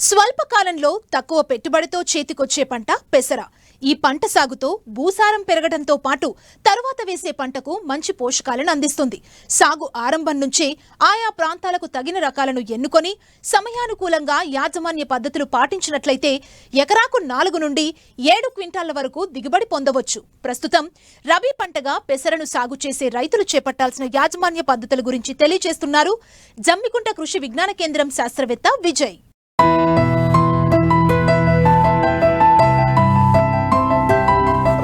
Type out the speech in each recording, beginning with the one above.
స్వల్పకాలంలో తక్కువ పెట్టుబడితో చేతికొచ్చే పంట పెసర. ఈ పంట సాగుతో భూసారం పెరగడంతో పాటు తరువాత వేసే పంటకు మంచి పోషకాలను అందిస్తుంది. సాగు ఆరంభం నుంచే ఆయా ప్రాంతాలకు తగిన రకాలను ఎన్నుకొని సమయానుకూలంగా యాజమాన్య పద్ధతులు పాటించినట్లయితే ఎకరాకు 4 నుండి 7 క్వింటాళ్ల వరకు దిగుబడి పొందవచ్చు. ప్రస్తుతం రబీ పంటగా పెసరను సాగు చేసే రైతులు చేపట్టాల్సిన యాజమాన్య పద్ధతుల గురించి తెలియజేస్తున్నారు జమ్మికుంట కృషి విజ్ఞాన కేంద్రం శాస్త్రవేత్త విజయ్.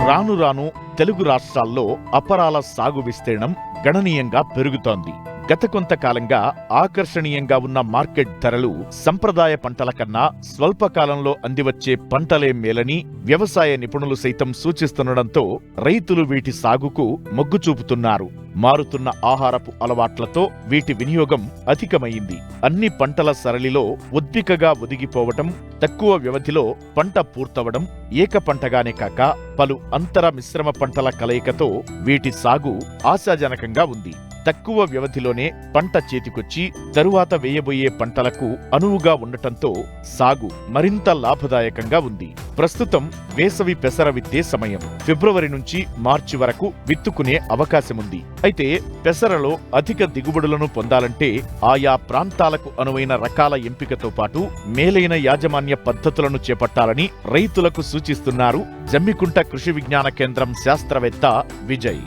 రాను రాను తెలుగు రాష్ట్రాల్లో అపరాల సాగు విస్తీర్ణం గణనీయంగా పెరుగుతోంది. గత కొంతకాలంగా ఆకర్షణీయంగా ఉన్న మార్కెట్ ధరలు సంప్రదాయ పంటల కన్నా స్వల్పకాలంలో అందివచ్చే పంటలే మేలని వ్యవసాయ నిపుణులు సైతం సూచిస్తుండటంతో రైతులు వీటి సాగుకు మొగ్గు చూపుతున్నారు. మారుతున్న ఆహారపు అలవాట్లతో వీటి వినియోగం అధికమైంది. అన్ని పంటల సరళిలో ఒద్దికగా ఒదిగిపోవటం, తక్కువ వ్యవధిలో పంట పూర్తవడం, ఏక పంటగానే కాక పలు అంతర మిశ్రమ పంటల కలయికతో వీటి సాగు ఆశాజనకంగా ఉంది. తక్కువ వ్యవధిలోనే పంట చేతికొచ్చి తరువాత వేయబోయే పంటలకు అనువుగా ఉండటంతో సాగు మరింత లాభదాయకంగా ఉంది. ప్రస్తుతం వేసవి పెసర విత్తే సమయం. ఫిబ్రవరి నుంచి మార్చి వరకు విత్తుకునే అవకాశముంది. అయితే పెసరలో అధిక దిగుబడులను పొందాలంటే ఆయా ప్రాంతాలకు అనువైన రకాల ఎంపికతో పాటు మేలైన యాజమాన్య పద్ధతులను చేపట్టాలని రైతులకు సూచిస్తున్నారు జమ్మికుంట కృషి విజ్ఞాన కేంద్రం శాస్త్రవేత్త విజయ్.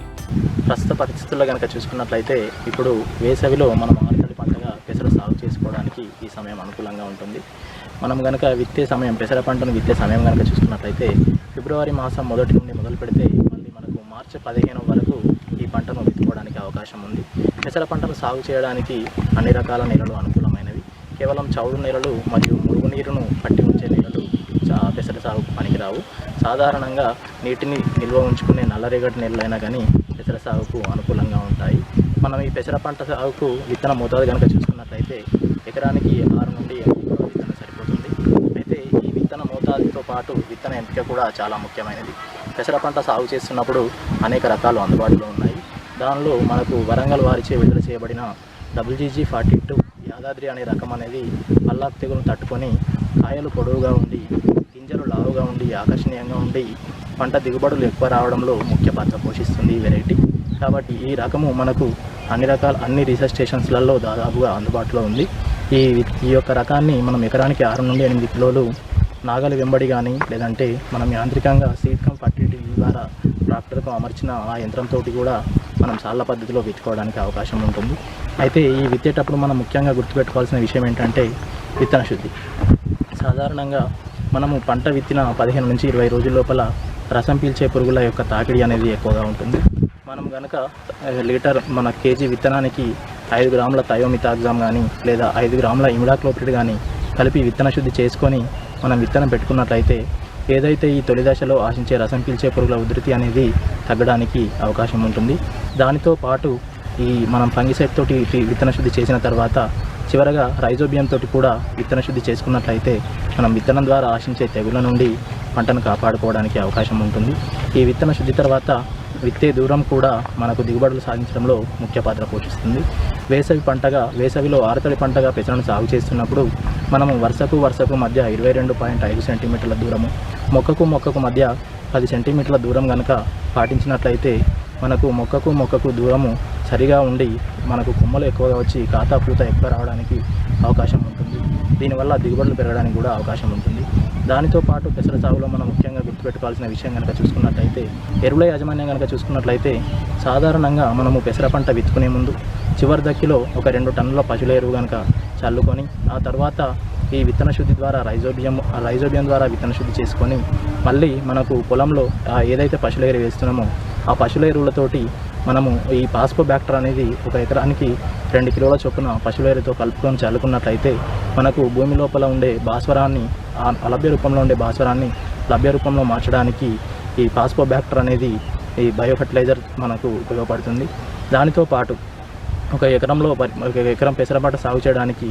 ప్రస్తుత పరిస్థితుల్లో కనుక చూసుకున్నట్లయితే ఇప్పుడు వేసవిలో మనం ఆరుతడి పంటగా పెసర సాగు చేసుకోవడానికి ఈ సమయం అనుకూలంగా ఉంటుంది. మనం కనుక విత్తే సమయం, పెసర పంటను విత్తే సమయం కనుక చూసుకున్నట్లయితే ఫిబ్రవరి మాసం మొదటి నుండి మొదలు పెడితే మళ్ళీ మనకు మార్చి 15 వరకు ఈ పంటను విత్తుకోవడానికి అవకాశం ఉంది. పెసర పంటను సాగు చేయడానికి అన్ని రకాల నేలలు అనుకూలమైనవి. కేవలం చౌడు నేలలు మరియు మురుగునీరును పట్టి ఉంచే నేలలు పెసర సాగుకు పనికిరావు. సాధారణంగా నీటిని నిల్వ ఉంచుకునే నల్లరేగడి నేలలైనా కానీ పెసర సాగుకు అనుకూలంగా ఉంటాయి. మనం ఈ పెసర పంట సాగుకు విత్తన మోతాదు కనుక చూసుకున్నట్లయితే ఎకరానికి 6 నుండి 8 కిలోల విత్తనం సరిపోతుంది. అయితే ఈ విత్తన మోతాదుతో పాటు విత్తన ఎంపిక కూడా చాలా ముఖ్యమైనది. పెసర పంట సాగు చేస్తున్నప్పుడు అనేక రకాలు అందుబాటులో ఉన్నాయి. దానిలో మనకు వరంగల్ వారిచే విడుదల చేయబడిన WGG42 యాదాద్రి అనే రకం అనేది పల్లాకు తెగులను తట్టుకొని కాయలు పొడవుగా ఉండి గింజలు లావుగా ఉండి ఆకర్షణీయంగా ఉండి పంట దిగుబడులు ఎక్కువ రావడంలో ముఖ్య పాత్ర పోషిస్తుంది ఈ వెరైటీ. కాబట్టి ఈ రకము మనకు అన్ని రీసెర్చ్ స్టేషన్స్లలో దాదాపుగా అందుబాటులో ఉంది. ఈ యొక్క రకాన్ని మనం ఎకరానికి 6 నుండి 8 కిలోలు నాగలి వెంబడి కానీ లేదంటే మనం యాంత్రికంగా సీడ్ కమ్ ఫర్టిలిటీ ద్వారా ట్రాక్టర్కు అమర్చిన ఆ యంత్రంతో కూడా మనం సాళ్ల పద్ధతిలో విత్తుకోవడానికి అవకాశం ఉంటుంది. అయితే ఈ విత్తేటప్పుడు మనం ముఖ్యంగా గుర్తుపెట్టుకోవాల్సిన విషయం ఏంటంటే విత్తన శుద్ధి. సాధారణంగా మనము పంట విత్తిన 15 నుంచి 20 రోజుల లోపల రసం పీల్చే పురుగుల యొక్క తాకిడి అనేది ఎక్కువగా ఉంటుంది. మనం కనుక మన కేజీ విత్తనానికి 5 గ్రాముల థయోమిథాక్సామ్ కానీ లేదా 5 గ్రాముల ఇమిడాక్లోప్రిడ్ కానీ కలిపి విత్తన శుద్ధి చేసుకొని మనం విత్తనం పెట్టుకున్నట్లయితే ఏదైతే ఈ తొలి దశలో ఆశించే రసం పీల్చే పురుగుల ఉధృతి అనేది తగ్గడానికి అవకాశం ఉంటుంది. దానితో పాటు ఈ మనం ఫంగిసైడ్ తోటి విత్తన శుద్ధి చేసిన తర్వాత చివరగా రైజోబియం తోటి కూడా విత్తన శుద్ధి చేసుకున్నట్లయితే మనం విత్తనం ద్వారా ఆశించే తెగుల నుండి పంటను కాపాడుకోవడానికి అవకాశం ఉంటుంది. ఈ విత్తన శుద్ధి తర్వాత విత్తే దూరం కూడా మనకు దిగుబడులు సాధించడంలో ముఖ్య పాత్ర పోషిస్తుంది. వేసవిలో ఆరుతడి పంటగా పెసరను సాగు చేస్తున్నప్పుడు మనము వరుసకు మధ్య 22.5 సెంటీమీటర్ల దూరము, మొక్కకు మధ్య 10 సెంటీమీటర్ల దూరం కనుక పాటించినట్లయితే మనకు మొక్కకు దూరము సరిగా ఉండి మనకు కొమ్మలు ఎక్కువగా వచ్చి కాతా పూత ఎక్కువ రావడానికి అవకాశం ఉంటుంది. దీనివల్ల దిగుబడులు పెరగడానికి కూడా అవకాశం ఉంటుంది. దానితో పాటు పెసర సాగులో మనం ముఖ్యంగా గుర్తుపెట్టుకోవాల్సిన విషయం కనుక చూసుకున్నట్లయితే ఎరువుల యాజమాన్యం కనుక చూసుకున్నట్లయితే సాధారణంగా మనము పెసర పంట విత్తుకునే ముందు చివరి దక్కిలో ఒక 2 టన్నుల పశువుల ఎరువు కనుక చల్లుకొని ఆ తర్వాత ఈ విత్తన శుద్ధి ద్వారా రైజోబియం ద్వారా విత్తన శుద్ధి చేసుకొని మళ్ళీ మనకు పొలంలో ఏదైతే పశువుల ఎరువు వేస్తున్నామో ఆ పశువుల ఎరువులతోటి మనము ఈ పాస్పోబ్యాక్టర్ అనేది ఒక ఎకరానికి 2 కిలోల చొప్పున పశువుల ఎరువుతో కలుపుకొని చల్లుకున్నట్లయితే మనకు భూమి లోపల ఉండే భాస్వరాన్ని అలభ్య రూపంలో ఉండే భాస్వరాన్ని లభ్య రూపంలో మార్చడానికి ఈ పాస్పోబ్యాక్టర్ అనేది ఈ బయోఫర్టిలైజర్ మనకు ఉపయోగపడుతుంది. దానితో పాటు ఒక ఎకరం పెసర పంట సాగు చేయడానికి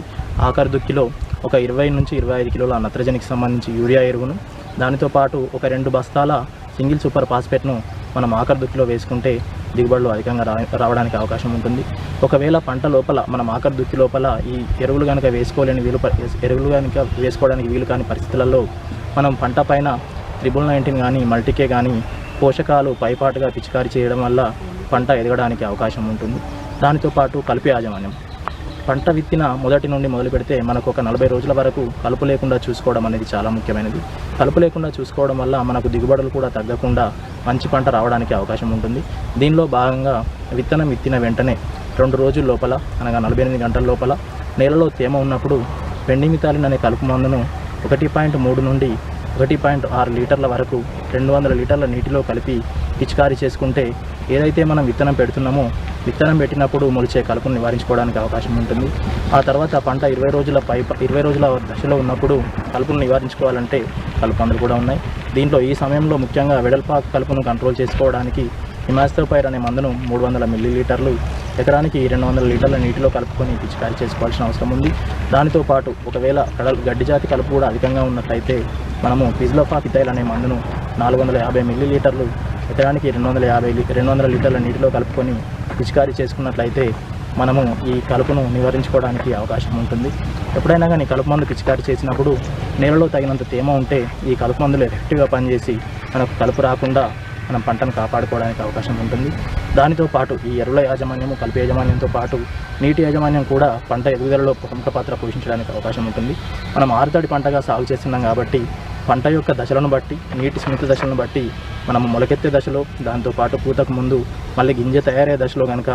ఆఖరి దుక్కిలో ఒక 20 నుంచి 25 కిలోల నత్రజనికి సంబంధించి యూరియా ఎరువును, దానితో పాటు ఒక 2 బస్తాల సింగిల్ సూపర్ ఫాస్ఫేట్ను మనం ఆఖరి దుక్కిలో వేసుకుంటే దిగుబడులు అధికంగా రావడానికి అవకాశం ఉంటుంది. ఒకవేళ పంట లోపల మనం ఆఖరి దుక్కి లోపల ఈ ఎరువులు కనుక వేసుకోవడానికి వీలు కాని పరిస్థితులలో మనం పంట పైన 19 కానీ మల్టీకే కానీ పోషకాలు పైపాటుగా పిచికారీ చేయడం వల్ల పంట ఎదగడానికి అవకాశం ఉంటుంది. దానితో పాటు కలుపు యాజమాన్యం, పంట విత్తిన మొదటి నుండి మొదలు పెడితే మనకు ఒక 40 రోజుల వరకు కలుపు లేకుండా చూసుకోవడం అనేది చాలా ముఖ్యమైనది. కలుపు లేకుండా చూసుకోవడం వల్ల మనకు దిగుబడులు కూడా తగ్గకుండా మంచి పంట రావడానికి అవకాశం ఉంటుంది. దీనిలో భాగంగా విత్తనం విత్తిన వెంటనే 2 రోజుల లోపల అనగా 48 గంటల లోపల నేలలో తేమ ఉన్నప్పుడు పెండిమిథాలిన్ అనే కలుపు మందును 1.3 నుండి 1.6 లీటర్ల వరకు 200 లీటర్ల నీటిలో కలిపి పిచికారీ చేసుకుంటే ఏదైతే మనం విత్తనం పెడుతున్నామో విత్తనం పెట్టినప్పుడు మొలిచే కలుపును నివారించుకోవడానికి అవకాశం ఉంటుంది. ఆ తర్వాత పంట 20 రోజుల దశలో ఉన్నప్పుడు కలుపును నివారించుకోవాలంటే కలుపు మందులు కూడా ఉన్నాయి. దీంట్లో ఈ సమయంలో ముఖ్యంగా వెడల్పాకు కలుపును కంట్రోల్ చేసుకోవడానికి ఇమాస్టోపైర్ అనే మందును 300 మిల్లీలీటర్లు ఎకరానికి 200 లీటర్ల నీటిలో కలుపుకొని పిచికారీ చేసుకోవాల్సిన అవసరం ఉంది. దానితో పాటు ఒకవేళ గడ్డి జాతి కలుపు కూడా అధికంగా ఉన్నట్లయితే మనము పిజ్లోఫాపిథైల్ అనే మందును 450 మిల్లీలీటర్లు ఎకరానికి 200 లీటర్ల నీటిలో కలుపుకొని పిచికారీ చేసుకున్నట్లయితే మనము ఈ కలుపును నివారించుకోవడానికి అవకాశం ఉంటుంది. ఎప్పుడైనా కానీ కలుపు మందు పిచికారీ చేసినప్పుడు నేలలో తగినంత తేమ ఉంటే ఈ కలుపు మందులు ఎఫెక్టివ్గా పనిచేసి మనకు కలుపు రాకుండా మనం పంటను కాపాడుకోవడానికి అవకాశం ఉంటుంది. దానితో పాటు ఈ ఎరువుల యాజమాన్యము కలుపు యాజమాన్యంతో పాటు నీటి యాజమాన్యం కూడా పంట ఎదుగుదలలో ప్రముఖ పాత్ర పోషించడానికి అవకాశం ఉంటుంది. మనం ఆరుతడి పంటగా సాగు చేస్తున్నాం కాబట్టి పంట యొక్క దశలను బట్టి నీటి స్మిత దశలను బట్టి మనము మొలకెత్తే దశలో దాంతోపాటు పూతకు ముందు మళ్ళీ గింజ తయారయ్యే దశలో కనుక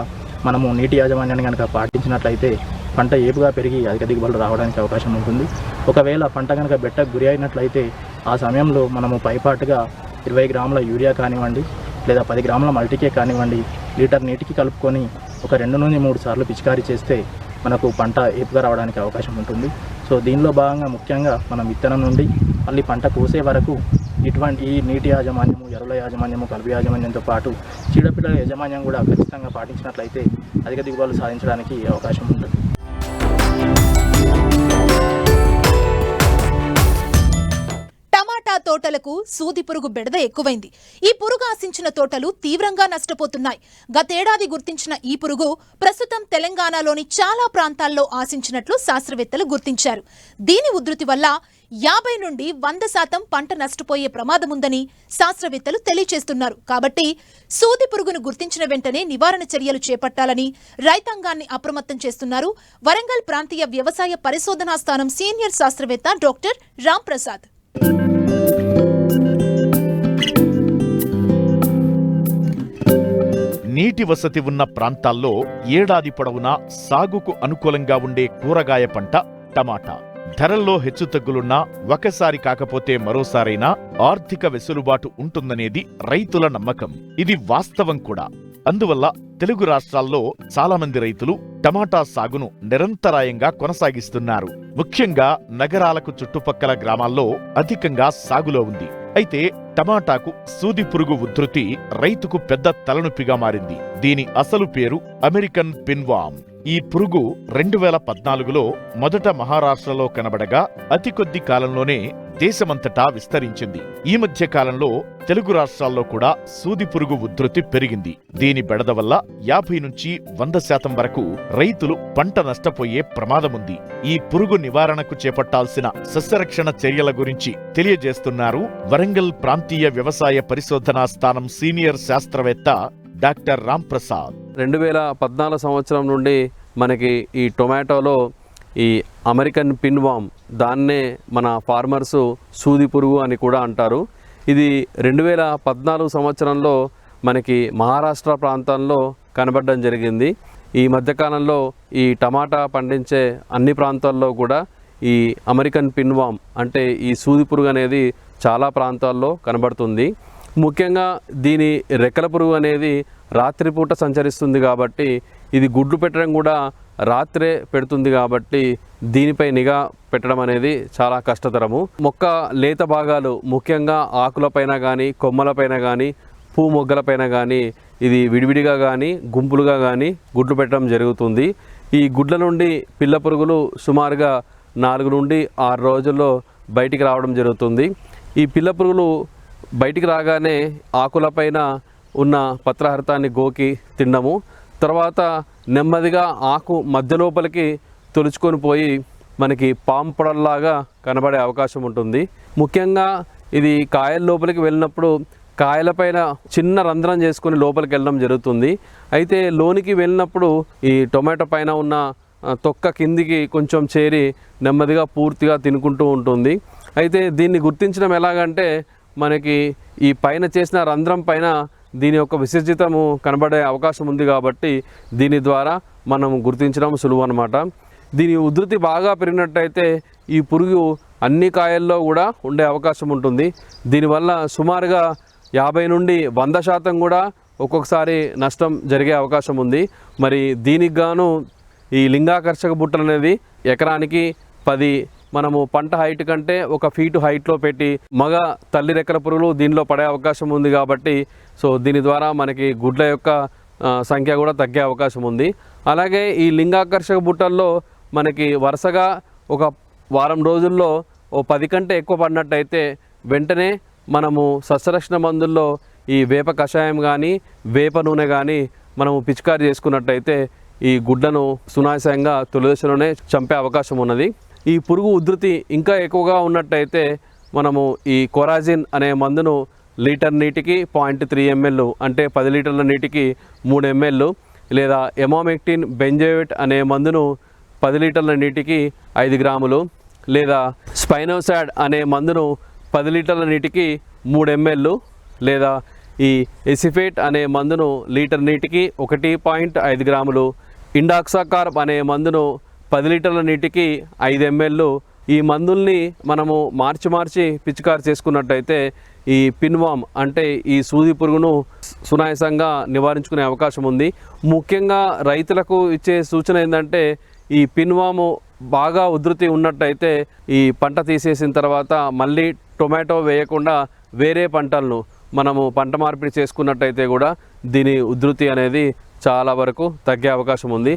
మనము నీటి యాజమాన్యాన్ని కనుక పాటించినట్లయితే పంట ఏపుగా పెరిగి అధిక దిగుబడులు రావడానికి అవకాశం ఉంటుంది. ఒకవేళ పంట కనుక బెట్టకు గురి అయినట్లయితే ఆ సమయంలో మనము పైపాటుగా 20 గ్రాముల యూరియా కానివ్వండి లేదా 10 గ్రాముల మల్టీకే కానివ్వండి లీటర్ నీటికి కలుపుకొని ఒక 2 నుండి 3 సార్లు పిచికారీ చేస్తే మనకు పంట ఏపుగా రావడానికి అవకాశం ఉంటుంది. సో దీనిలో భాగంగా ముఖ్యంగా మనం విత్తనం నుండి మళ్ళీ పంట కోసే వరకు ఈ నీటి యాజమాన్యము ఎరువుల యాజమాన్యము కలుపు యాజమాన్యంతో పాటు చీడపీడల యాజమాన్యం కూడా ఖచ్చితంగా పాటించినట్లయితే అధిక దిగుబడులు సాధించడానికి అవకాశం ఉంటుంది. టమాటా తోటలకు సూది పురుగు బెడద ఎక్కువైంది. ఈ పురుగు ఆశించిన తోటలు తీవ్రంగా నష్టపోతున్నాయి. గతేడాది గుర్తించిన ఈ పురుగు ప్రస్తుతం తెలంగాణలోని చాలా ప్రాంతాల్లో ఆశించినట్లు శాస్త్రవేత్తలు గుర్తించారు. దీని ఉధృతి వల్ల 50 నుండి 100% పంట నష్టపోయే ప్రమాదముందని శాస్త్రవేత్తలు తెలియజేస్తున్నారు. కాబట్టి సూది పురుగును గుర్తించిన వెంటనే నివారణ చర్యలు చేపట్టాలని రైతాంగాన్ని అప్రమత్తం చేస్తున్నారు వరంగల్ ప్రాంతీయ వ్యవసాయ పరిశోధనా స్థానం సీనియర్ శాస్త్రవేత్త డాక్టర్ రామ్ ప్రసాద్. నీటి వసతి ఉన్న ప్రాంతాల్లో ఏడాది పొడవునా సాగుకు అనుకూలంగా ఉండే కూరగాయ పంట టమాటా. ధరల్లో హెచ్చుతగ్గులున్నా ఒకసారి కాకపోతే మరోసారైనా ఆర్థిక వెసులుబాటు ఉంటుందనేది రైతుల నమ్మకం. ఇది వాస్తవం కూడా. అందువల్ల తెలుగు రాష్ట్రాల్లో చాలా మంది రైతులు టమాటా సాగును నిరంతరాయంగా కొనసాగిస్తున్నారు. ముఖ్యంగా నగరాలకు చుట్టుపక్కల గ్రామాల్లో అధికంగా సాగులో ఉంది. అయితే టమాటాకు సూది పురుగు ఉధృతి రైతుకు పెద్ద తలనొప్పిగా మారింది. దీని అసలు పేరు అమెరికన్ పిన్వామ్. ఈ పురుగు 2014లో మొదట మహారాష్ట్రలో కనబడగా అతి కొద్ది కాలంలోనే దేశమంతటా విస్తరించింది. ఈ మధ్య కాలంలో తెలుగు రాష్ట్రాల్లో కూడా సూది పురుగు ఉధృతి పెరిగింది. దీని బెడద వల్ల 50 నుంచి 100% వరకు రైతులు పంట నష్టపోయే ప్రమాదముంది. ఈ పురుగు నివారణకు చేపట్టాల్సిన సస్యరక్షణ చర్యల గురించి తెలియజేస్తున్నారు వరంగల్ ప్రాంతీయ వ్యవసాయ పరిశోధనా స్థానం సీనియర్ శాస్త్రవేత్త డాక్టర్ రామ్ ప్రసాద్. 2014 సంవత్సరం నుండి మనకి ఈ టొమాటోలో ఈ అమెరికన్ పిన్వామ్, దాన్నే మన ఫార్మర్సు సూది పురుగు అని కూడా అంటారు. ఇది 2014 సంవత్సరంలో మనకి మహారాష్ట్ర ప్రాంతంలో కనబడడం జరిగింది. ఈ మధ్యకాలంలో ఈ టమాటా పండించే అన్ని ప్రాంతాల్లో కూడా ఈ అమెరికన్ పిన్వామ్ అంటే ఈ సూది పురుగు అనేది చాలా ప్రాంతాల్లో కనబడుతుంది. ముఖ్యంగా దీని రెక్కల పురుగు అనేది రాత్రిపూట సంచరిస్తుంది కాబట్టి ఇది గుడ్లు పెట్టడం కూడా రాత్రే పెడుతుంది కాబట్టి దీనిపై నిఘా పెట్టడం అనేది చాలా కష్టతరము. మొక్క లేత భాగాలు ముఖ్యంగా ఆకులపైన కానీ కొమ్మలపైన కానీ పూ మొగ్గలపైన కానీ ఇది విడివిడిగా కానీ గుంపులుగా కానీ గుడ్లు పెట్టడం జరుగుతుంది. ఈ గుడ్ల నుండి పిల్ల పురుగులు సుమారుగా 4 నుండి 6 రోజుల్లో బయటికి రావడం జరుగుతుంది. ఈ పిల్ల పురుగులు బయటికి రాగానే ఆకులపైన ఉన్న పత్రహరితాన్ని గోకి తినడము, తర్వాత నెమ్మదిగా ఆకు మధ్య లోపలికి తొలుచుకొని పోయి మనకి పాము పొడల్లాగా కనబడే అవకాశం ఉంటుంది. ముఖ్యంగా ఇది కాయల లోపలికి వెళ్ళినప్పుడు కాయలపైన చిన్న రంధ్రం చేసుకొని లోపలికి వెళ్ళడం జరుగుతుంది. అయితే లోనికి వెళ్ళినప్పుడు ఈ టొమాటో పైన ఉన్న తొక్క కిందికి కొంచెం చేరి నెమ్మదిగా పూర్తిగా తినుకుంటూ ఉంటుంది. అయితే దీన్ని గుర్తించడం ఎలాగంటే మనకి ఈ పైన చేసిన రంధ్రం పైన దీని యొక్క విసర్జితము కనబడే అవకాశం ఉంది కాబట్టి దీని ద్వారా మనం గుర్తించడం సులువు అన్నమాట. దీని ఉధృతి బాగా పెరిగినట్టయితే ఈ పురుగు అన్ని కాయల్లో కూడా ఉండే అవకాశం ఉంటుంది. దీనివల్ల సుమారుగా 50 నుండి 100% కూడా ఒక్కొక్కసారి నష్టం జరిగే అవకాశం ఉంది. మరి దీనికి గాను ఈ లింగాకర్షక బుట్టలు అనేది ఎకరానికి 10 మనము పంట హైట్ కంటే 1 ఫీటు హైట్లో పెట్టి మగ తల్లి రెక్కల పురుగులు దీనిలో పడే అవకాశం ఉంది కాబట్టి సో దీని ద్వారా మనకి గుడ్ల యొక్క సంఖ్య కూడా తగ్గే అవకాశం ఉంది. అలాగే ఈ లింగాకర్షక బుట్టల్లో మనకి వరుసగా ఒక వారం రోజుల్లో 10 కంటే ఎక్కువ పడినట్టయితే వెంటనే మనము సస్యరక్షణ మందుల్లో ఈ వేప కషాయం కానీ వేప నూనె కానీ మనము పిచికారి చేసుకున్నట్టయితే ఈ గుడ్లను సునాయాసంగా తొలి దశలోనే చంపే అవకాశం ఉన్నది. ఈ పురుగు ఉధృతి ఇంకా ఎక్కువగా ఉన్నట్టయితే మనము ఈ కొరాజిన్ అనే మందును లీటర్ నీటికి 0.3 ml అంటే 10 లీటర్ల నీటికి 3 ml, లేదా ఎమామెక్టిన్ బెంజోయేట్ అనే మందును 10 లీటర్ల నీటికి 5 గ్రాములు, లేదా స్పైనోసాడ్ అనే మందును 10 లీటర్ల నీటికి 3 ml, లేదా ఈ ఎసిఫేట్ అనే మందును లీటర్ నీటికి 1.5 గ్రాములు, ఇండాక్సాకార్బ్ అనే మందును 10 లీటర్ల నీటికి 5 ml. ఈ మందుల్ని మనము మార్చి పిచికారి చేసుకున్నట్టయితే ఈ పిన్వామ్ అంటే ఈ సూది పురుగును సునాయాసంగా నివారించుకునే అవకాశం ఉంది. ముఖ్యంగా రైతులకు ఇచ్చే సూచన ఏంటంటే ఈ పిన్వాము బాగా ఉధృతి ఉన్నట్టయితే ఈ పంట తీసేసిన తర్వాత మళ్ళీ టొమాటో వేయకుండా వేరే పంటలను మనము పంట మార్పిడి చేసుకున్నట్టయితే కూడా దీని ఉధృతి అనేది చాలా వరకు తగ్గే అవకాశం ఉంది.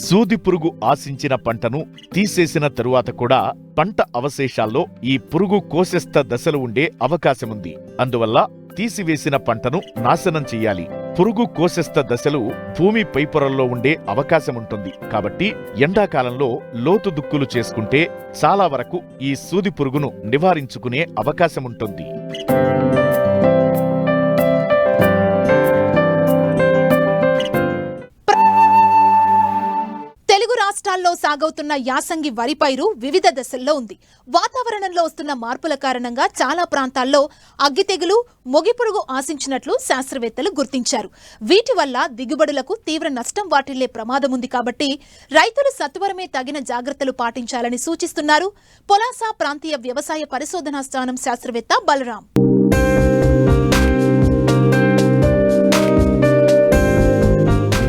సూది పురుగు ఆశించిన పంటను తీసేసిన తరువాత కూడా పంట అవశేషాల్లో ఈ పురుగు కోశస్థ దశలు ఉండే అవకాశముంది. అందువల్ల తీసివేసిన పంటను నాశనం చెయ్యాలి. పురుగు కోశస్థ దశలు భూమి పైపొరల్లో ఉండే అవకాశముంటుంది. కాబట్టి ఎండాకాలంలో లోతు దుక్కులు చేసుకుంటే చాలా వరకు ఈ సూది పురుగును నివారించుకునే అవకాశముంటుంది. రాష్ట్రాల్లో సాగవుతున్న యాసంగి వరి పైరు వివిధ దశల్లో ఉంది. వాతావరణంలో వస్తున్న మార్పుల కారణంగా చాలా ప్రాంతాల్లో అగ్గి తెగులు, మొగిపురుగు ఆశించినట్లు శాస్త్రవేత్తలు గుర్తించారు. వీటి వల్ల దిగుబడులకు తీవ్ర నష్టం వాటిల్లే ప్రమాదం ఉంది. కాబట్టి రైతులు సత్వరమే తగిన జాగ్రత్తలు పాటించాలని సూచిస్తున్నారు పొలాస ప్రాంతీయ వ్యవసాయ పరిశోధనా స్థానం శాస్త్రవేత్త బలరాం.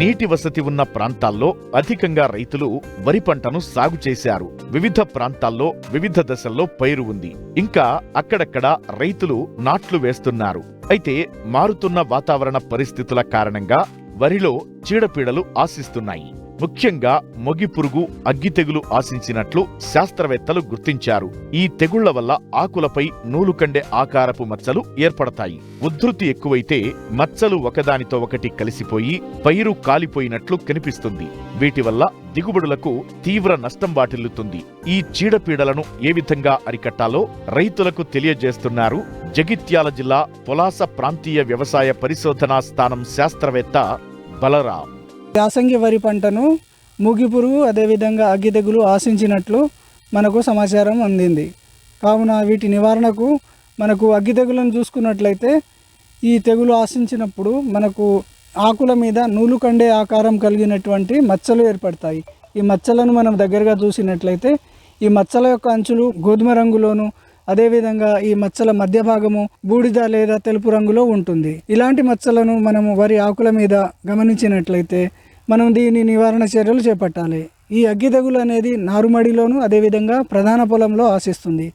నీటి వసతి ఉన్న ప్రాంతాల్లో అధికంగా రైతులు వరి పంటను సాగు చేశారు. వివిధ ప్రాంతాల్లో వివిధ దశల్లో పైరు ఉంది. ఇంకా అక్కడక్కడ రైతులు నాట్లు వేస్తున్నారు. అయితే మారుతున్న వాతావరణ పరిస్థితుల కారణంగా వరిలో చీడపీడలు ఆశిస్తున్నాయి. ముఖ్యంగా మొగి పురుగు, అగ్గి తెగులు ఆశించినట్లు శాస్త్రవేత్తలు గుర్తించారు. ఈ తెగుళ్ల వల్ల ఆకులపై నూలుకండె ఆకారపు మచ్చలు ఏర్పడతాయి. ఉధృతి ఎక్కువైతే మచ్చలు ఒకదానితో ఒకటి కలిసిపోయి పైరు కాలిపోయినట్లు కనిపిస్తుంది. వీటి వల్ల దిగుబడులకు తీవ్ర నష్టం వాటిల్లుతుంది. ఈ చీడపీడలను ఏ విధంగా అరికట్టాలో రైతులకు తెలియజేస్తున్నారు జగిత్యాల జిల్లా పొలాస ప్రాంతీయ వ్యవసాయ పరిశోధనా స్థానం శాస్త్రవేత్త బలరాం. యాసంగి వరి పంటను మూగిపురుగు అదేవిధంగా అగ్గి తెగులు ఆశించినట్లు మనకు సమాచారం అందింది. కావున వీటి నివారణకు మనకు అగ్గి తెగులను చూసుకున్నట్లయితే ఈ తెగులు ఆశించినప్పుడు మనకు ఆకుల మీద నూలుకండే ఆకారం కలిగినటువంటి మచ్చలు ఏర్పడతాయి. ఈ మచ్చలను మనం దగ్గరగా చూసినట్లయితే ఈ మచ్చల యొక్క అంచులు గోధుమ రంగులోను, అదేవిధంగా ఈ మచ్చల మధ్య భాగము బూడిద లేదా తెలుపు రంగులో ఉంటుంది. ఇలాంటి మచ్చలను మనము వరి ఆకుల మీద గమనించినట్లయితే మనం దీని నివారణ చర్యలు చేపట్టాలి. ఈ అగ్గి తెగులు అనేది నారుమడిలోను అదేవిధంగా ప్రధాన పొలంలో ఆశిస్తుంది.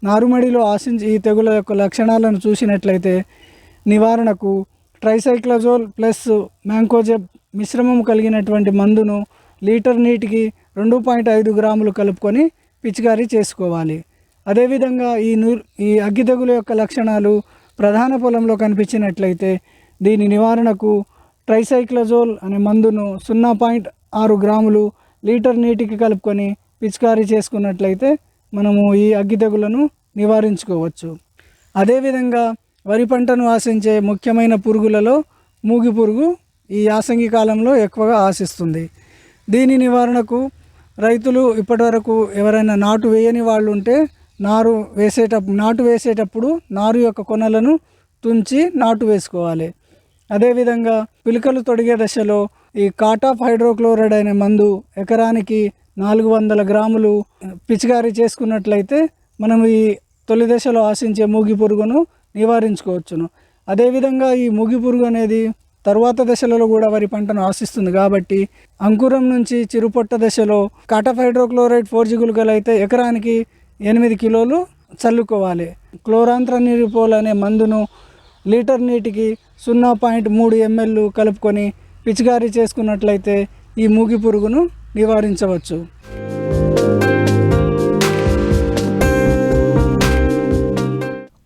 నారుమడిలో ఆశించి ఈ తెగుల యొక్క లక్షణాలను చూసినట్లయితే నివారణకు ట్రైసైక్లజోల్ ప్లస్ మ్యాంకోజెబ్ మిశ్రమం కలిగినటువంటి మందును లీటర్ నీటికి 2.5 గ్రాములు కలుపుకొని పిచికారీ చేసుకోవాలి. అదేవిధంగా ఈ అగ్గి తెగుల యొక్క లక్షణాలు ప్రధాన పొలంలో కనిపించినట్లయితే దీని నివారణకు ట్రైసైక్లజోల్ అనే మందును 0.6 గ్రాములు లీటర్ నీటికి కలుపుకొని పిచికారీ చేసుకున్నట్లయితే మనము ఈ అగ్గి తెగులను నివారించుకోవచ్చు. అదేవిధంగా వరి పంటను ఆశించే ముఖ్యమైన పురుగులలో మూగి పురుగు ఈ యాసంగి కాలంలో ఎక్కువగా ఆశిస్తుంది. దీని నివారణకు రైతులు ఇప్పటివరకు ఎవరైనా నాటు వేయని వాళ్ళు ఉంటే నాటు వేసేటప్పుడు నారు యొక్క కొనలను తుంచి నాటు వేసుకోవాలి. అదేవిధంగా పిలకలు తొడిగే దశలో ఈ కాటాఫ్ హైడ్రోక్లోరైడ్ అనే మందు ఎకరానికి 400 గ్రాములు పిచికారీ చేసుకున్నట్లయితే మనం ఈ తొలి దశలో ఆశించే మూగి పురుగును నివారించుకోవచ్చును. అదేవిధంగా ఈ మూగి పురుగు అనేది తరువాత దశలలో కూడా వరి పంటను ఆశిస్తుంది కాబట్టి అంకురం నుంచి చిరుపొట్ట దశలో కాటాఫ్ హైడ్రోక్లోరైడ్ 4G గుళికలు అయితే ఎకరానికి 8 కిలోలు చల్లుకోవాలి. క్లోరాంత్రనిరిపోల్ అనే మందును లీటర్ నీటికి 0.3 ml కలుపుకొని పిచికారీ చేసుకున్నట్లయితే ఈ మూగి పురుగును నివారించవచ్చు.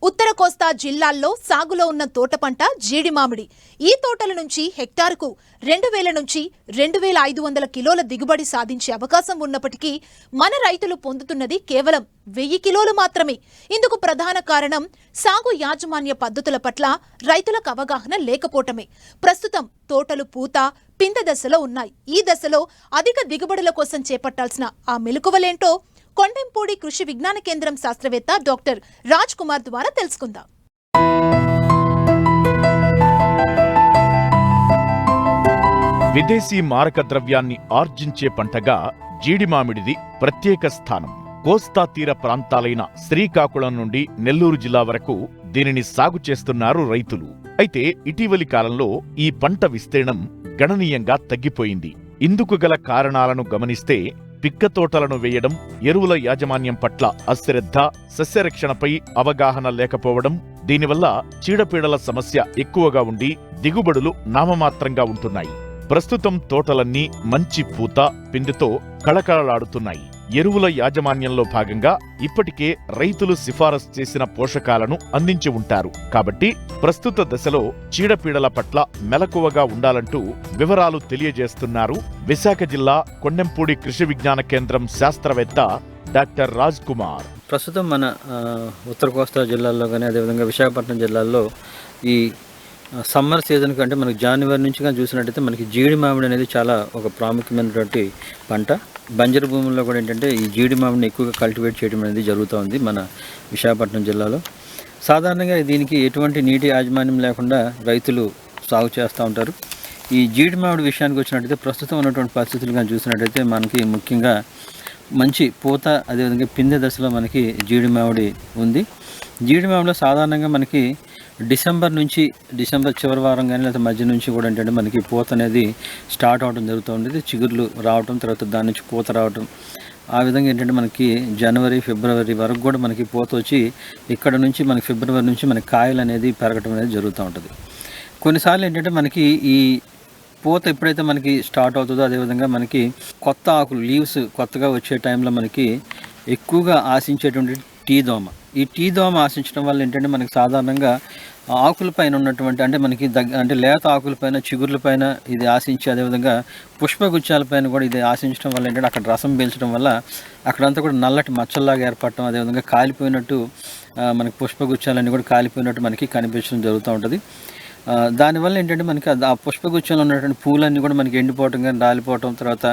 ఉత్తర కోస్తా జిల్లాల్లో సాగులో ఉన్న తోట పంట జీడి మామిడి. ఈ తోటల నుంచి హెక్టారుకు 2000 నుంచి 2500 కిలోల దిగుబడి సాధించే అవకాశం ఉన్నప్పటికీ మన రైతులు పొందుతున్నది కేవలం 1000 కిలోలు మాత్రమే. ఇందుకు ప్రధాన కారణం సాగు యాజమాన్య పద్ధతుల పట్ల రైతులకు అవగాహన లేకపోవటమే. ప్రస్తుతం తోటలు పూత పిందె దశలో ఉన్నాయి. ఈ దశలో అధిక దిగుబడుల కోసం చేపట్టాల్సిన ఆ మెలకువలేంటో కొండెంపూడి కృషి విజ్ఞాన కేంద్రం శాస్త్రవేత్త డాక్టర్ రాజ్ కుమార్ ద్వారా తెలుసుకుందాం. విదేశీ మారక ద్రవ్యాన్ని ఆర్జించే పంటగా జీడి మామిడిది ప్రత్యేక స్థానం. కోస్తా తీర ప్రాంతాలైన శ్రీకాకుళం నుండి నెల్లూరు జిల్లా వరకు దీనిని సాగు చేస్తున్నారు రైతులు. అయితే ఇటీవలి కాలంలో ఈ పంట విస్తీర్ణం గణనీయంగా తగ్గిపోయింది. ఇందుకు గల కారణాలను గమనిస్తే పిక్క తోటలను వేయడం, ఎరువుల యాజమాన్యం పట్ల అశ్రద్ధ, సస్యరక్షణపై అవగాహన లేకపోవడం, దీనివల్ల చీడపీడల సమస్య ఎక్కువగా ఉండి దిగుబడులు నామమాత్రంగా ఉంటున్నాయి. ప్రస్తుతం తోటలన్నీ మంచి పూత పిందెతో కళకళలాడుతున్నాయి. ఎరువుల యాజమాన్యంలో భాగంగా ఇప్పటికే రైతులు సిఫారసు చేసిన పోషకాలను అందించి ఉంటారు. కాబట్టి ప్రస్తుత దశలో చీడపీడల పట్ల మెలకువగా ఉండాలంటూ వివరాలు తెలియజేస్తున్నారు విశాఖ జిల్లా కొండెంపూడి కృషి విజ్ఞాన కేంద్రం శాస్త్రవేత్త డాక్టర్ రాజ్ కుమార్. ప్రస్తుతం మన ఉత్తర కోస్తా జిల్లాల్లో కానీ అదేవిధంగా విశాఖపట్నం జిల్లాల్లో ఈ సమ్మర్ సీజన్ కంటే మనకి జనవరి నుంచి కానీ చూసినట్టయితే మనకి జీడి మామిడి అనేది చాలా ఒక ప్రాముఖ్యమైనటువంటి పంట. బంజరు భూముల్లో కూడా ఏంటంటే ఈ జీడి మామిడిని ఎక్కువగా కల్టివేట్ చేయడం అనేది జరుగుతూ ఉంది మన విశాఖపట్నం జిల్లాలో. సాధారణంగా దీనికి ఎటువంటి నీటి యాజమాన్యం లేకుండా రైతులు సాగు చేస్తూ ఉంటారు. ఈ జీడి మామిడి విషయానికి వచ్చినట్టయితే ప్రస్తుతం ఉన్నటువంటి పరిస్థితులు కానీ చూసినట్టయితే మనకి ముఖ్యంగా మంచి పూత అదేవిధంగా పిందె దశలో మనకి జీడి మామిడి ఉంది. జీడి మామిడిలో సాధారణంగా మనకి డిసెంబర్ చివరి వారం కానీ లేదా మధ్య నుంచి కూడా ఏంటంటే మనకి పూత అనేది స్టార్ట్ అవడం జరుగుతూ ఉండేది. చిగుర్లు రావటం, తర్వాత దాని నుంచి పూత రావటం, ఆ విధంగా ఏంటంటే మనకి జనవరి ఫిబ్రవరి వరకు కూడా మనకి పూత వచ్చి ఇక్కడ నుంచి మనకి ఫిబ్రవరి నుంచి మనకి కాయలు అనేది పెరగటం అనేది జరుగుతూ ఉంటుంది. కొన్నిసార్లు ఏంటంటే మనకి ఈ పూత ఎప్పుడైతే మనకి స్టార్ట్ అవుతుందో అదేవిధంగా మనకి కొత్త ఆకులు లీవ్స్ కొత్తగా వచ్చే టైంలో మనకి ఎక్కువగా ఆశించేటువంటి టీ దోమ. ఈ టీ దోమ ఆశించడం వల్ల ఏంటంటే మనకి సాధారణంగా ఆకులపైన ఉన్నటువంటి అంటే మనకి అంటే లేత ఆకులపైన చిగుర్లపైన ఇది ఆశించి అదేవిధంగా పుష్పగుచ్చాలపైన కూడా ఇది ఆశించడం వల్ల ఏంటంటే అక్కడ రసం పీల్చడం వల్ల అక్కడంతా కూడా నల్లటి మచ్చల్లాగా ఏర్పడటం, అదేవిధంగా కాలిపోయినట్టు మనకి పుష్పగుచ్చాలన్నీ కూడా కాలిపోయినట్టు మనకి కనిపించడం జరుగుతూ ఉంటుంది. దానివల్ల ఏంటంటే మనకి ఆ పుష్పగుచ్చంలో ఉన్నటువంటి పూలన్నీ కూడా మనకి ఎండిపోవటం కానీ రాలిపోవటం, తర్వాత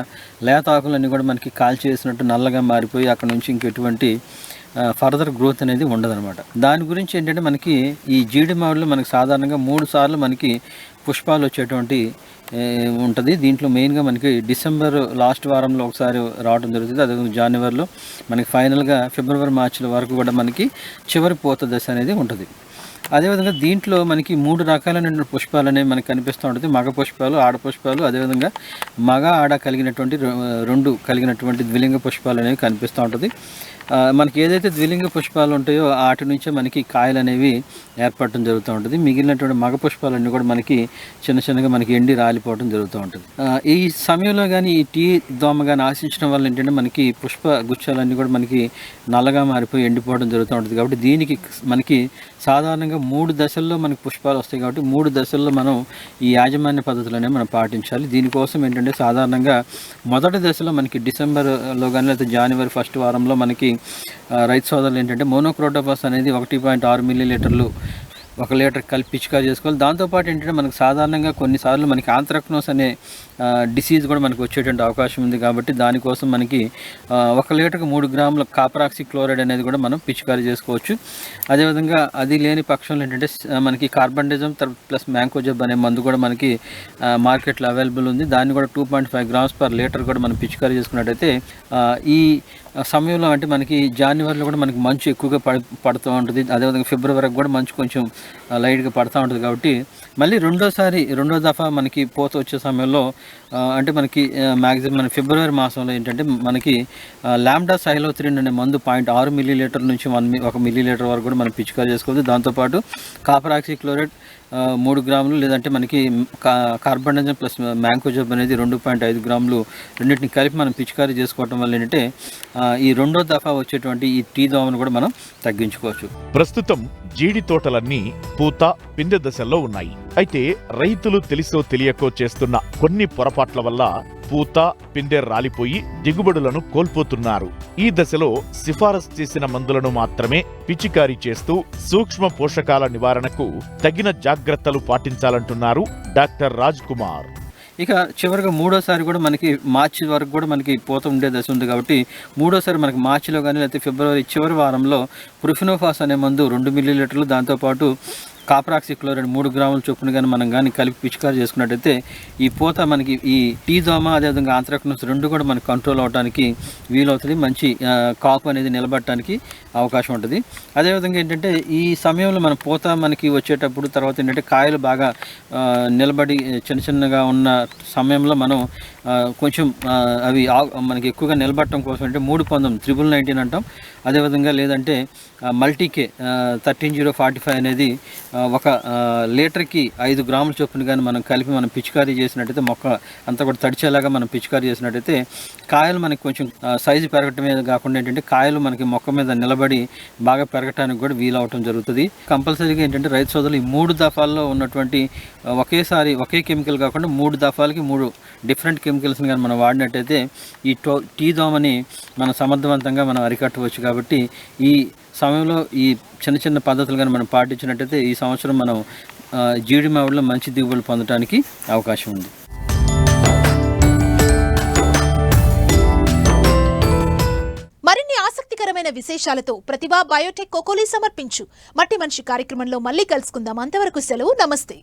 లేత ఆకులన్నీ కూడా మనకి కాల్చేసినట్టు నల్లగా మారిపోయి అక్కడ నుంచి ఇంకెటువంటి ఫర్దర్ గ్రోత్ అనేది ఉండదన్నమాట. దాని గురించి ఏంటంటే మనకి ఈ జీడి మామిడిలో మనకి సాధారణంగా 3 సార్లు మనకి పుష్పాలు వచ్చేటువంటి ఉంటుంది. దీంట్లో మెయిన్గా మనకి డిసెంబర్ లాస్ట్ వారంలో ఒకసారి రావడం జరుగుతుంది. అదేవిధంగా జనవరిలో మనకి ఫైనల్గా ఫిబ్రవరి మార్చిల వరకు కూడా మనకి చివరి పూత దశ అనేది ఉంటుంది. అదేవిధంగా దీంట్లో మనకి 3 రకాలైన పుష్పాలు అనేవి మనకి కనిపిస్తూ ఉంటుంది. మగ పుష్పాలు, ఆడ పుష్పాలు, అదేవిధంగా మగ ఆడ కలిగినటువంటి 2 కలిగినటువంటి ద్విలింగ పుష్పాలు అనేవి కనిపిస్తూ ఉంటుంది. మనకి ఏదైతే ద్విలింగ పుష్పాలు ఉంటాయో వాటి నుంచే మనకి కాయలు అనేవి ఏర్పడటం జరుగుతూ ఉంటుంది. మిగిలినటువంటి మగ పుష్పాలన్నీ కూడా మనకి చిన్న చిన్నగా మనకి ఎండి రాలిపోవడం జరుగుతూ ఉంటుంది. ఈ సమయంలో కానీ ఈ టీ దోమ కానీ ఆశించడం వల్ల ఏంటంటే మనకి పుష్ప గుచ్చాలన్నీ కూడా మనకి నల్లగా మారిపోయి ఎండిపోవడం జరుగుతూ ఉంటుంది. కాబట్టి దీనికి మనకి సాధారణంగా 3 దశల్లో మనకి పుష్పాలు వస్తాయి. కాబట్టి 3 దశల్లో మనం ఈ యాజమాన్య పద్ధతులనే మనం పాటించాలి. దీనికోసం ఏంటంటే సాధారణంగా మొదటి దశలో మనకి డిసెంబర్లో కానీ లేకపోతే జనవరి ఫస్ట్ వారంలో మనకి రైతు సోదరులు ఏంటంటే మోనోక్రోటోఫాస్ అనేది 1.6 మిల్లీలీటర్లు 1 లీటర్ కలిపి పిచికారీ చేసుకోవాలి. దాంతోపాటు ఏంటంటే మనకు సాధారణంగా కొన్నిసార్లు మనకి ఆంత్రాక్నోస్ అనే డిసీజ్ కూడా మనకు వచ్చేటువంటి అవకాశం ఉంది. కాబట్టి దానికోసం మనకి 1 లీటర్కి 3 గ్రాముల కాపరాక్సి క్లోరైడ్ అనేది కూడా మనం పిచికారీ చేసుకోవచ్చు. అదేవిధంగా అది లేని పక్షంలో ఏంటంటే మనకి కార్బండిజం ప్లస్ మ్యాంకోజబ్ అనే మందు కూడా మనకి మార్కెట్లో అవైలబుల్ ఉంది. దాన్ని కూడా 2.5 గ్రామ్స్ పర్ లీటర్ కూడా మనం పిచికారీ చేసుకున్నట్టయితే ఈ సమయంలో అంటే మనకి జనవరిలో కూడా మనకి మంచు ఎక్కువగా పడుతూ ఉంటుంది. అదేవిధంగా ఫిబ్రవరి వరకు కూడా మంచు కొంచెం లైట్గా పడుతూ ఉంటుంది. కాబట్టి మళ్ళీ రెండో దఫా మనకి పూత వచ్చే సమయంలో అంటే మనకి మ్యాక్సిమం మన ఫిబ్రవరి మాసంలో ఏంటంటే మనకి లాంబ్డా సైలోత్రిన్ అనే మందు 0.6 మిల్లీలీటర్ నుంచి 1 మిల్లీలీటర్ వరకు కూడా మనం పిచికారీ చేసుకోవచ్చు. దాంతోపాటు కాపర్ ఆక్సీ క్లోరైడ్ 3 గ్రాములు లేదంటే మనకి కార్బండిజం ప్లస్ మ్యాంకోజబ్ అనేది 2.5 గ్రాములు రెండింటిని కలిపి మనం పిచికారీ చేసుకోవటం వల్ల ఏంటంటే ఈ రెండో దఫా వచ్చేటువంటి ఈ టీ దోమను కూడా మనం తగ్గించుకోవచ్చు. ప్రస్తుతం జీడి తోటలన్నీ పూత పిందె దశల్లో ఉన్నాయి. అయితే రైతులు తెలిసో తెలియకో చేస్తున్న కొన్ని పొరపాట్ల వల్ల పూత పిందె రాలిపోయి దిగుబడులను కోల్పోతున్నారు. ఈ దశలో సిఫారసు చేసిన మందులను మాత్రమే పిచికారీ చేస్తూ సూక్ష్మ పోషకాల నివారణకు తగిన జాగ్రత్తలు పాటించాలంటున్నారు డాక్టర్ రాజ్ కుమార్. ఇక చివరిగా మూడోసారి కూడా మనకి మార్చి వరకు కూడా మనకి పూత ఉండే దశ ఉంది. కాబట్టి మూడోసారి మనకి మార్చిలో కానీ లేకపోతే ఫిబ్రవరి చివరి వారంలో ప్రొఫినోఫాస్ అనే మందు 2 మిల్లీలీటర్లు దాంతోపాటు కాపరాక్సి క్లోరైడ్ 3 గ్రాముల చొప్పున కానీ మనం కానీ కలిపి పిచికారీ చేసుకున్నట్టయితే ఈ పూత మనకి ఈ టీ దోమ అదేవిధంగా ఆంత్రాక్నోస్ 2 కూడా మనకి కంట్రోల్ అవడానికి వీలవుతుంది. మంచి కాపు అనేది నిలబడటానికి అవకాశం ఉంటుంది. అదేవిధంగా ఏంటంటే ఈ సమయంలో మన పూత మనకి వచ్చేటప్పుడు తర్వాత ఏంటంటే కాయలు బాగా నిలబడి చిన్నగా ఉన్న సమయంలో మనం కొంచెం అవి మనకి ఎక్కువగా నిలబడటం కోసం అంటే 319 అంటాం. అదేవిధంగా లేదంటే మల్టీకే 13045 అనేది 1 లీటర్కి 5 గ్రాముల చొప్పున కానీ మనం కలిపి మనం పిచికారీ చేసినట్టయితే మొక్క అంతా కూడా తడిచేలాగా మనం పిచికారీ చేసినట్టయితే కాయలు మనకి కొంచెం సైజు పెరగటమే కాకుండా ఏంటంటే కాయలు మనకి మొక్క మీద నిలబడి బాగా పెరగటానికి కూడా వీలవటం జరుగుతుంది. కంపల్సరీగా ఏంటంటే రైతు సోదరులు ఈ 3 దఫాల్లో ఉన్నటువంటి ఒకే కెమికల్ కాకుండా 3 దఫాలకి 3 డిఫరెంట్ కెమికల్స్ని కానీ మనం వాడినట్టయితే ఈ టీ దోమని మనం సమర్థవంతంగా మనం అరికట్టవచ్చు. కాబట్టి ఈ సమయంలో ఈ చిన్న పద్ధతులు కానీ మనం పాటించినట్టయితే ఈ సంవత్సరం మనం జీడి మామిడిలో మంచి దిగుబడులు పొందడానికి అవకాశం ఉంది. మరిన్ని ఆసక్తికరమైన విశేషాలతో ప్రతిభా బయోటెక్ కోకోలి సమర్పించు మట్టి మనిషి కార్యక్రమంలో మళ్ళీ కలుసుకుందాం. అంతవరకు సెలవు. నమస్తే.